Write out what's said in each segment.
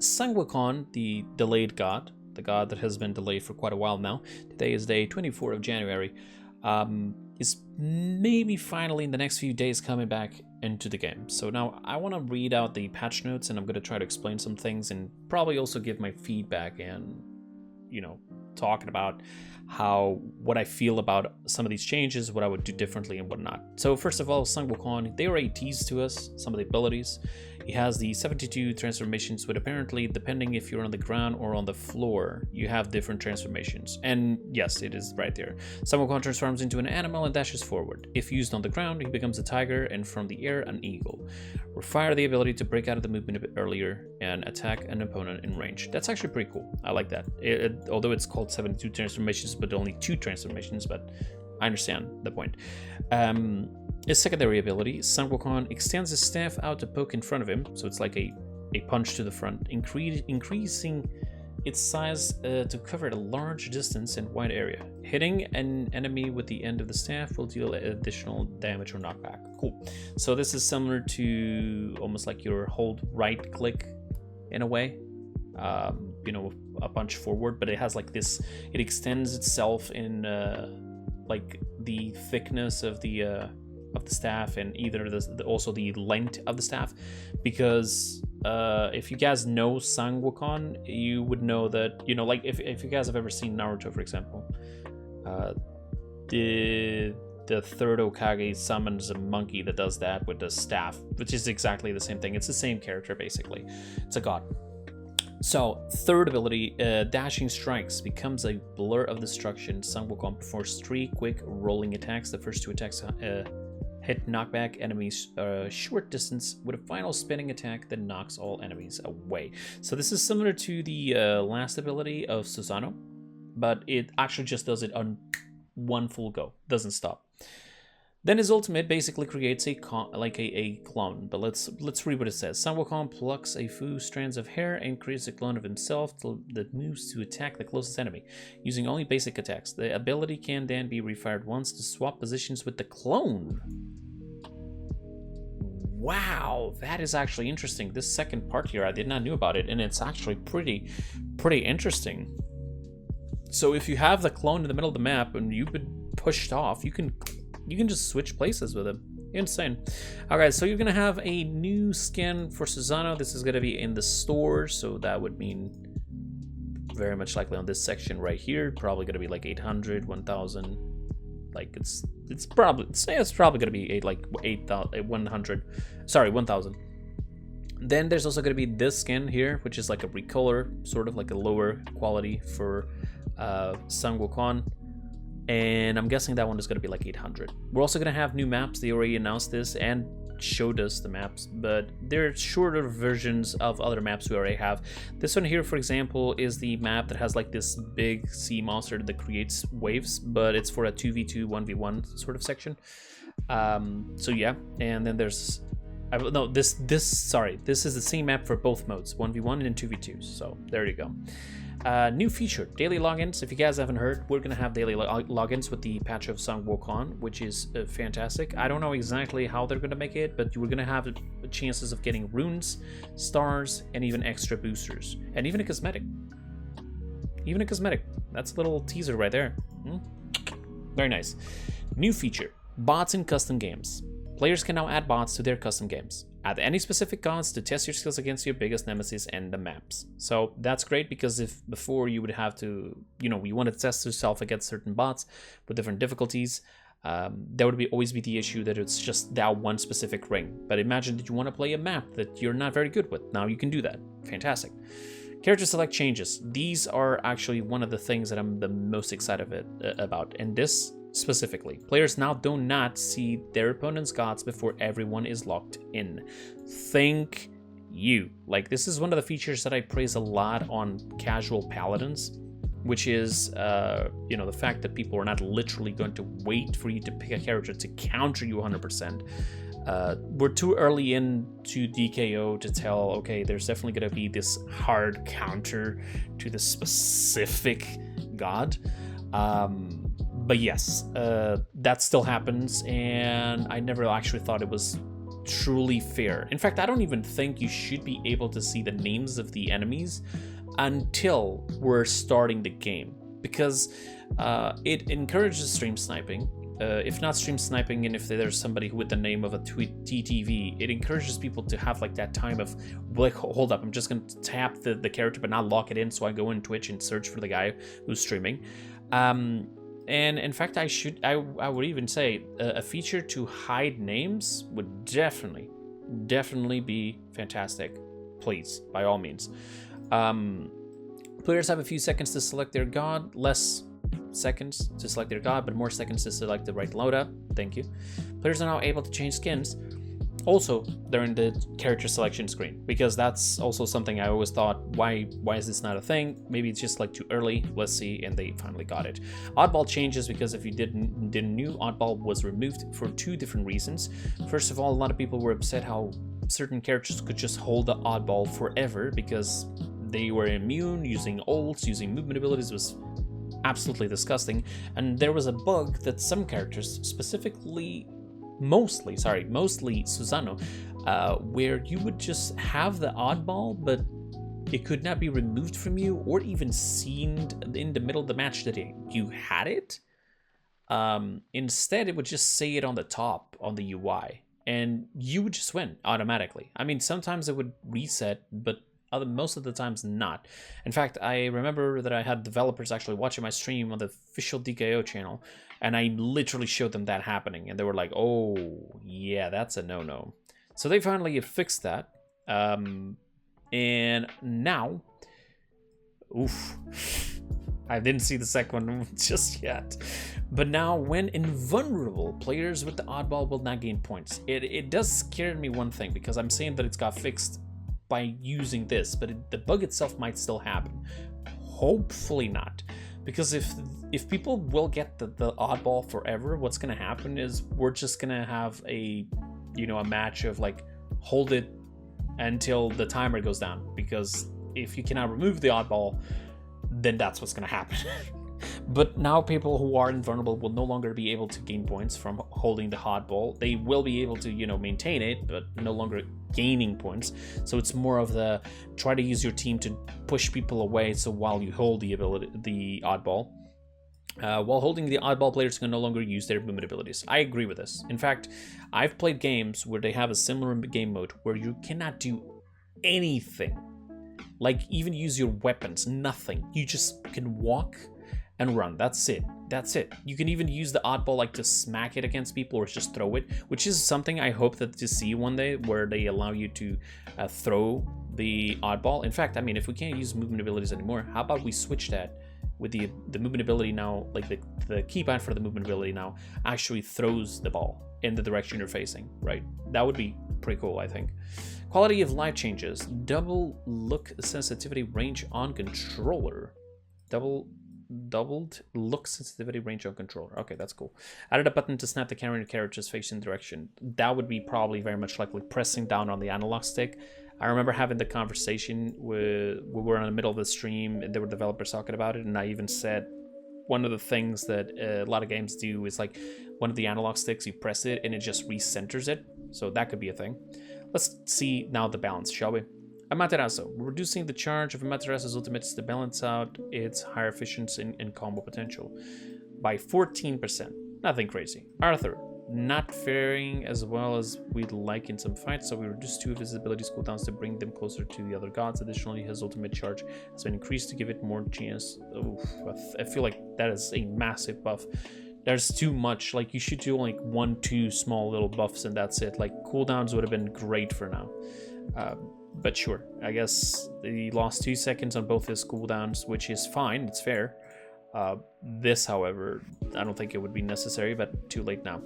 Sun Wukong, the delayed god, the god that has been delayed for quite a while now. Today is day 24 of January. Is maybe finally in the next few days coming back into the game. So now I want to read out the patch notes, and I'm going to try to explain some things and probably also give my feedback and, you know, talking about what I feel about some of these changes, what I would do differently and whatnot. So first of all, Sun Wukong, they already teased to us some of the abilities. He has the 72 transformations, but apparently, depending if you're on the ground or on the floor, you have different transformations. And yes, it is right there. Sun Wukong transforms into an animal and dashes forward. If used on the ground, he becomes a tiger, and from the air, an eagle. Refire the ability to break out of the movement a bit earlier and attack an opponent in range. That's actually pretty cool. I like that. Although it's called 72 transformations, but only 2 transformations, but I understand the point. His secondary ability, Sun Wukong extends his staff out to poke in front of him, so it's like a punch to the front, increasing its size to cover a large distance and wide area. Hitting an enemy with the end of the staff will deal additional damage or knockback. Cool. So this is similar to almost like your hold right click in a way. You know, a punch forward, but it has like this, it extends itself in like the thickness of the staff, and either also the length of the staff, because if you guys know Sun Wukong, you would know that, you know, like if you guys have ever seen Naruto, for example, the third Hokage summons a monkey that does that with the staff, which is exactly the same thing. It's the same character, basically. It's a god. So, third ability, Dashing Strikes, becomes a blur of destruction. Sun Wukong performs 3 quick rolling attacks. The first 2 attacks hit knockback enemies short distance with a final spinning attack that knocks all enemies away. So this is similar to the last ability of Susanna, but it actually just does it on one full go, doesn't stop. Then his ultimate basically creates a clone, but let's read what it says. Sun Wukong plucks a few strands of hair and creates a clone of himself that moves to attack the closest enemy, using only basic attacks. The ability can then be refired once to swap positions with the clone. Wow, that is actually interesting. This second part here, I did not know about it, and it's actually pretty interesting. So if you have the clone in the middle of the map and you've been pushed off, you can just switch places with him. Insane. Alright, so you're gonna have a new skin for Susanna. This is gonna be in the store, so that would mean very much likely on this section right here. Probably gonna be like 800, 1000. Like it's probably gonna be 1000. Then there's also gonna be this skin here, which is like a recolor, sort of like a lower quality for Sun Wukong. And I'm guessing that one is going to be like 800. We're also going to have new maps. They already announced this and showed us the maps, but they're shorter versions of other maps we already have. This one here, for example, is the map that has like this big sea monster that creates waves, but it's for a 2v2, 1v1 sort of section. So yeah, and then there's... this is the same map for both modes, 1v1 and 2v2, so there you go. New feature, daily logins. If you guys haven't heard, we're gonna have daily logins with the patch of Sun Wukong, which is fantastic. I don't know exactly how they're gonna make it, but we're gonna have chances of getting runes, stars, and even extra boosters, and even a cosmetic. That's a little teaser right there. Very nice. New feature, bots in custom games. Players can now add bots to their custom games. Add any specific gods to test your skills against your biggest nemesis and the maps. So that's great, because if before you would have to, you want to test yourself against certain bots with different difficulties, there would always be the issue that it's just that one specific ring. But imagine that you want to play a map that you're not very good with. Now you can do that. Fantastic. Character select changes. These are actually one of the things that I'm the most excited about. And this specifically, players now do not see their opponent's gods before everyone is locked in. Thank you. Like, this is one of the features that I praise a lot on casual paladins, which is the fact that people are not literally going to wait for you to pick a character to counter you 100%. We're too early into DKO to tell, okay, there's definitely going to be this hard counter to the specific god. But yes, that still happens, and I never actually thought it was truly fair. In fact, I don't even think you should be able to see the names of the enemies until we're starting the game, because it encourages stream sniping. If not stream sniping, and if there's somebody with the name of a TTV, it encourages people to have like that time of like, hold up, I'm just gonna tap the character but not lock it in, so I go in Twitch and search for the guy who's streaming. And in fact, I would even say a feature to hide names would definitely be fantastic. Please, by all means. Players have a few seconds to select their god, less seconds to select their god, but more seconds to select the right loadout. Thank you. Players are now able to change skins also during the character selection screen, because that's also something I always thought, why is this not a thing? Maybe it's just like too early. Let's see, and they finally got it. Oddball changes, because if you didn't knew, Oddball was removed for 2 different reasons. First of all, a lot of people were upset how certain characters could just hold the Oddball forever because they were immune. Using ults, using movement abilities was absolutely disgusting, and there was a bug that some characters, mostly Susanna, where you would just have the Oddball, but it could not be removed from you or even seen in the middle of the match that you had it. Instead, it would just say it on the top on the UI, and you would just win automatically. I mean, sometimes it would reset, but most of the times not. In fact, I remember that I had developers actually watching my stream on the official DKO channel, and I literally showed them that happening, and they were like, oh yeah, that's a no-no. So they finally fixed that, and now, oof, I didn't see the second one just yet, but now when invulnerable, players with the Oddball will not gain points. It does scare me one thing, because I'm saying that it's got fixed by using this, but the bug itself might still happen. Hopefully not, because if people will get the Oddball forever, what's gonna happen is we're just gonna have a match of like hold it until the timer goes down, because if you cannot remove the Oddball, then that's what's gonna happen. But now people who are invulnerable will no longer be able to gain points from holding the Oddball. They will be able to, maintain it, but no longer gaining points. So it's more of the try to use your team to push people away. So while you hold the Oddball, while holding the Oddball, players can no longer use their movement abilities. I agree with this. In fact, I've played games where they have a similar game mode where you cannot do anything, like even use your weapons, nothing. You just can walk and run. That's it. You can even use the Oddball like to smack it against people or just throw it, which is something I hope to see one day, where they allow you to throw the Oddball. In fact, I mean, if we can't use movement abilities anymore, how about we switch that with the movement ability now, like the keypad for the movement ability now actually throws the ball in the direction you're facing, right? That would be pretty cool, I think. Quality of life changes. Double look sensitivity range on controller. Doubled look sensitivity range on controller. Okay, that's cool. Added a button to snap the camera in characters facing direction. That would be probably very much likely pressing down on the analog stick. I remember having the conversation we were in the middle of the stream and there were developers talking about it, and I even said one of the things that a lot of games do is like one of the analog sticks, you press it and it just recenters it. So that could be a thing. Let's see now the balance, shall we? Amaterasu. Reducing the charge of Amaterasu's ultimates to balance out its higher efficiency and combo potential by 14%. Nothing crazy. Arthur. Not faring as well as we'd like in some fights, so we reduced 2 of his abilities cooldowns to bring them closer to the other gods. Additionally, his ultimate charge has been increased to give it more chance. Oof, I feel like that is a massive buff. There's too much. Like, you should do like 1-2 small little buffs and that's it. Like, cooldowns would have been great for now. But sure, I guess he lost 2 seconds on both his cooldowns, which is fine, it's fair. This, however, I don't think it would be necessary, but too late now.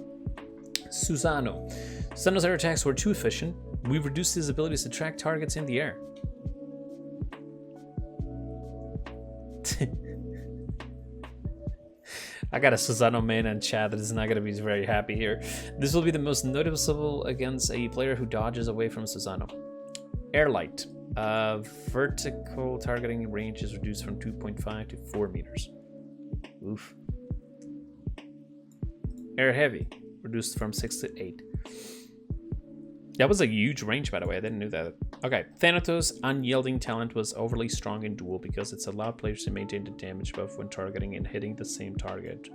Susanna. Susanna's air attacks were too efficient. We reduced his abilities to track targets in the air. I got a Susanna main in chat that is not going to be very happy here. This will be the most noticeable against a player who dodges away from Susanna. Airlight. Vertical targeting range is reduced from 2.5 to 4 meters. Oof. Air heavy. Reduced from 6 to 8. That was a huge range, by the way. I didn't know that. Okay, Thanatos' unyielding talent was overly strong in duel because it's allowed players to maintain the damage buff when targeting and hitting the same target.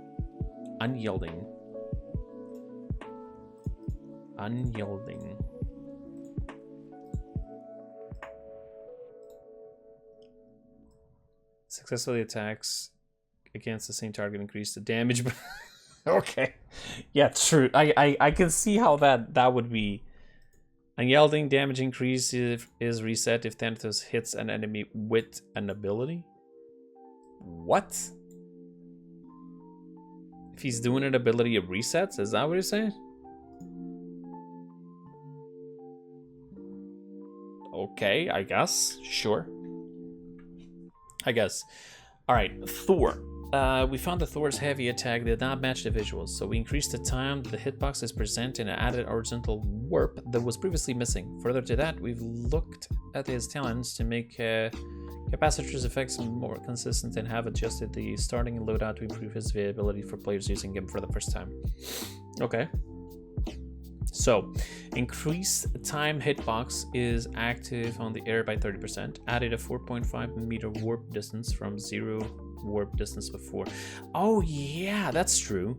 Unyielding. Unyielding. Successfully attacks against the same target increase the damage. Okay. Yeah, true. I can see how that would be. Unyielding damage increase is reset if Thanatos hits an enemy with an ability. What? If he's doing an ability, it resets? Is that what you're saying? Okay, I guess. Sure. I guess. Alright, Thor. We found that Thor's heavy attack did not match the visuals, so we increased the time that the hitbox is present and added horizontal warp that was previously missing. Further to that, we've looked at his talents to make Capacitor's effects more consistent and have adjusted the starting and loadout to improve his viability for players using him for the first time. Okay. So, increased time hitbox is active on the air by 30%. Added a 4.5 meter warp distance from 0 warp distance before. Oh yeah, that's true.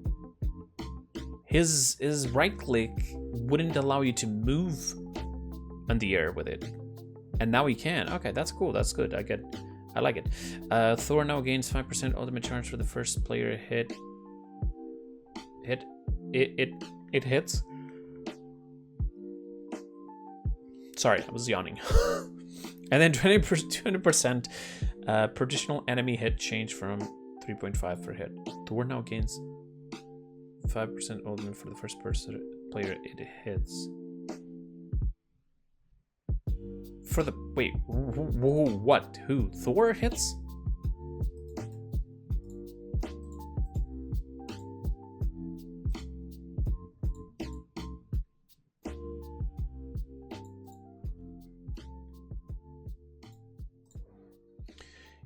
His right click wouldn't allow you to move on the air with it, and now he can. Okay, that's cool. That's good. I like it. Thor now gains 5% ultimate charge for the first player hit. It hits. Sorry, I was yawning. And then 20% per additional enemy hit change from 3.5 per hit. Thor now gains 5% ultimate for the first player it hits. For the wait, what? Who? Thor hits?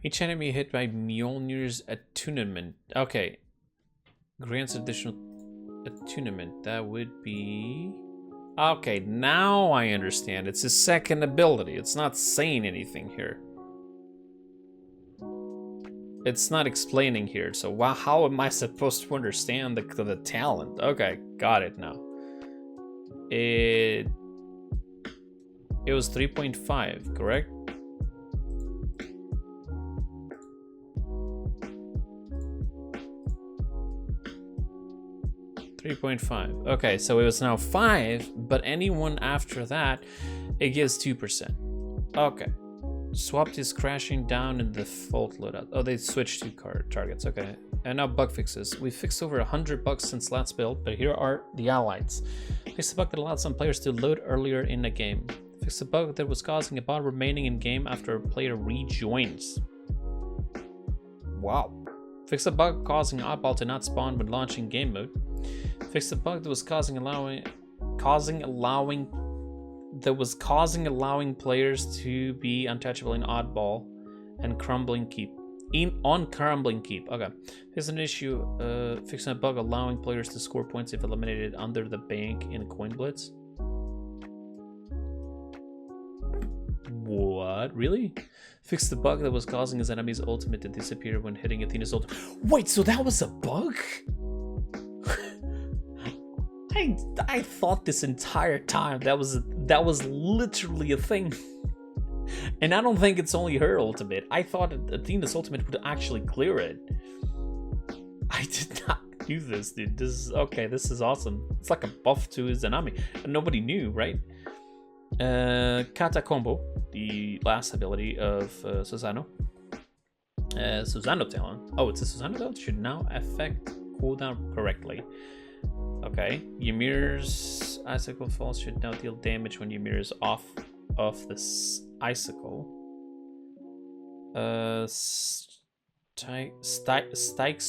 Each enemy hit by Mjolnir's attunement. Okay. Grants additional attunement. That would be... Okay, now I understand. It's his second ability. It's not saying anything here. It's not explaining here. So how am I supposed to understand the talent? Okay, got it now. It was 3.5, correct? 3.5. Okay, so it was now 5, but anyone after that, it gives 2%. Okay. Swapped is crashing down in the default loadout. Oh, they switched to targets. Okay. And now bug fixes. We fixed over 100 bugs since last build, but here are the highlights. Fixed the bug that allowed some players to load earlier in the game. Fixed the bug that was causing a bot remaining in game after a player rejoins. Wow. Fixed the bug causing oddball to not spawn when launching game mode. Fixed the bug that was causing allowing players to be untouchable in oddball and crumbling keep. On crumbling keep. Okay. Here's an issue. Fixing a bug allowing players to score points if eliminated under the bank in coin blitz. What? Really? Fix the bug that was causing his enemy's ultimate to disappear when hitting Athena's ultimate. Wait, so that was a bug? I thought this entire time that was literally a thing. And I don't think it's only her ultimate. I thought Athena's ultimate would actually clear it. I did not do this, dude. This is okay. This is awesome. It's like a buff to his enemy. And nobody knew, right? Kata combo, the last ability of Susanna. Susanna talent. Oh, it's a Susanna talent. Should now affect cooldown correctly. Okay. Ymir's icicle falls should now deal damage when Ymir is off of this icicle. Strikes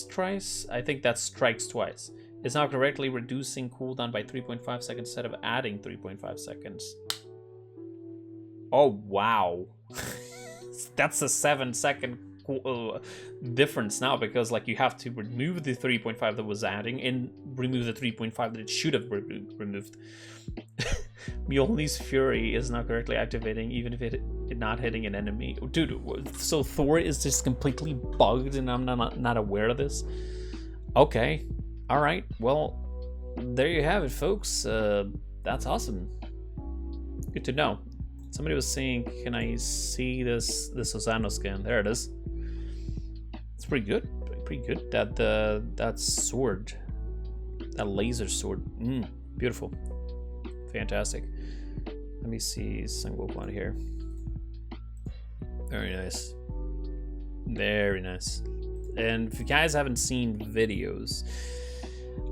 twice? I think that's strikes twice. Is now correctly reducing cooldown by 3.5 seconds instead of adding 3.5 seconds. Oh, wow. That's a 7-second difference now, because like you have to remove the 3.5 that was adding and remove the 3.5 that it should have removed. Mjolnir's Fury is not correctly activating, even if it not hitting an enemy. Dude, so Thor is just completely bugged and I'm not aware of this? Okay. Alright, well, there you have it, folks. That's awesome. Good to know. Somebody was saying, can I see this Susanna Skin? There it is. It's pretty good. Pretty good. That sword. That laser sword. Beautiful. Fantastic. Let me see Sang Wukong here. Very nice. Very nice. And if you guys haven't seen videos,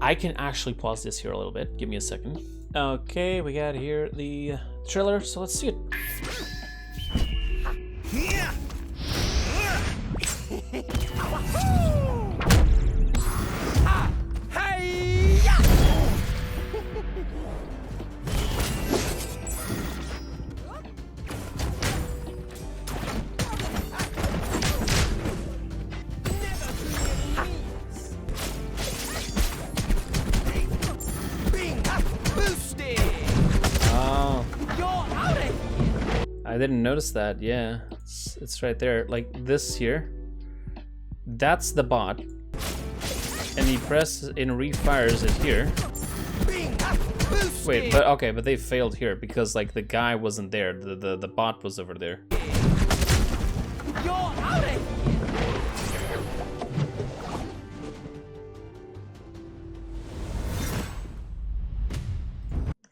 I can actually pause this here a little bit. Give me a second. Okay, we got here the trailer, so let's see it. I didn't notice that. Yeah, it's right there. Like this here. That's the bot. And he presses and refires it here. Wait, but okay, but they failed here because like the guy wasn't there. The bot was over there.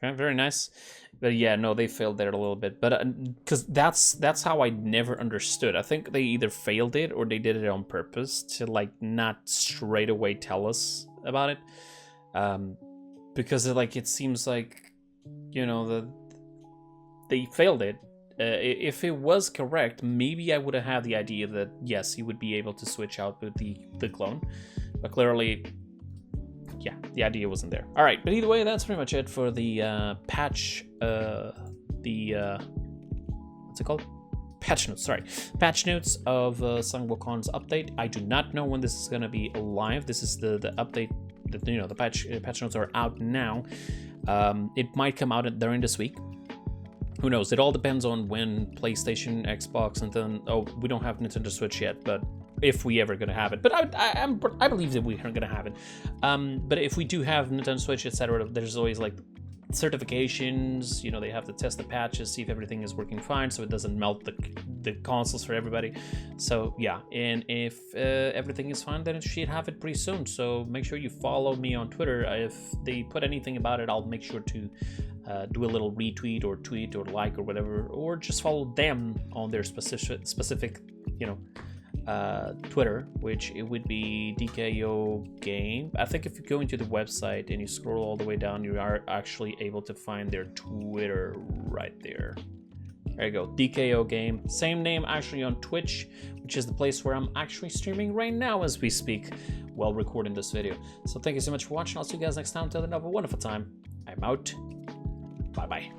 Okay, very nice. But yeah, no, they failed there a little bit. But because that's how I never understood. I think they either failed it or they did it on purpose to like not straight away tell us about it. Because it seems like, you know, they failed it. If it was correct, maybe I would have had the idea that yes, he would be able to switch out with the clone. But clearly, yeah, the idea wasn't there. All right, but either way, that's pretty much it for the patch. What's it called? Patch notes. Sorry, patch notes of Sang Wukong's update. I do not know when this is gonna be live. This is the update. The patch notes are out now. It might come out during this week. Who knows? It all depends on when PlayStation, Xbox, and then we don't have Nintendo Switch yet, but if we ever gonna have it. But I believe that we are gonna have it. But if we do have Nintendo Switch, etc., there's always like certifications. You know, they have to test the patches, see if everything is working fine, so it doesn't melt the consoles for everybody. So yeah, and if everything is fine, then it should have it pretty soon. So make sure you follow me on Twitter. If they put anything about it, I'll make sure to do a little retweet or tweet or like or whatever, or just follow them on their specific you know, Twitter, which it would be DKO game. I think if you go into the website and you scroll all the way down, you are actually able to find their Twitter right there. There you go, DKO game. Same name actually on Twitch, which is the place where I'm actually streaming right now as we speak while recording this video. So thank you so much for watching. I'll see you guys next time. Till then, have a wonderful time. I'm out. Bye-bye.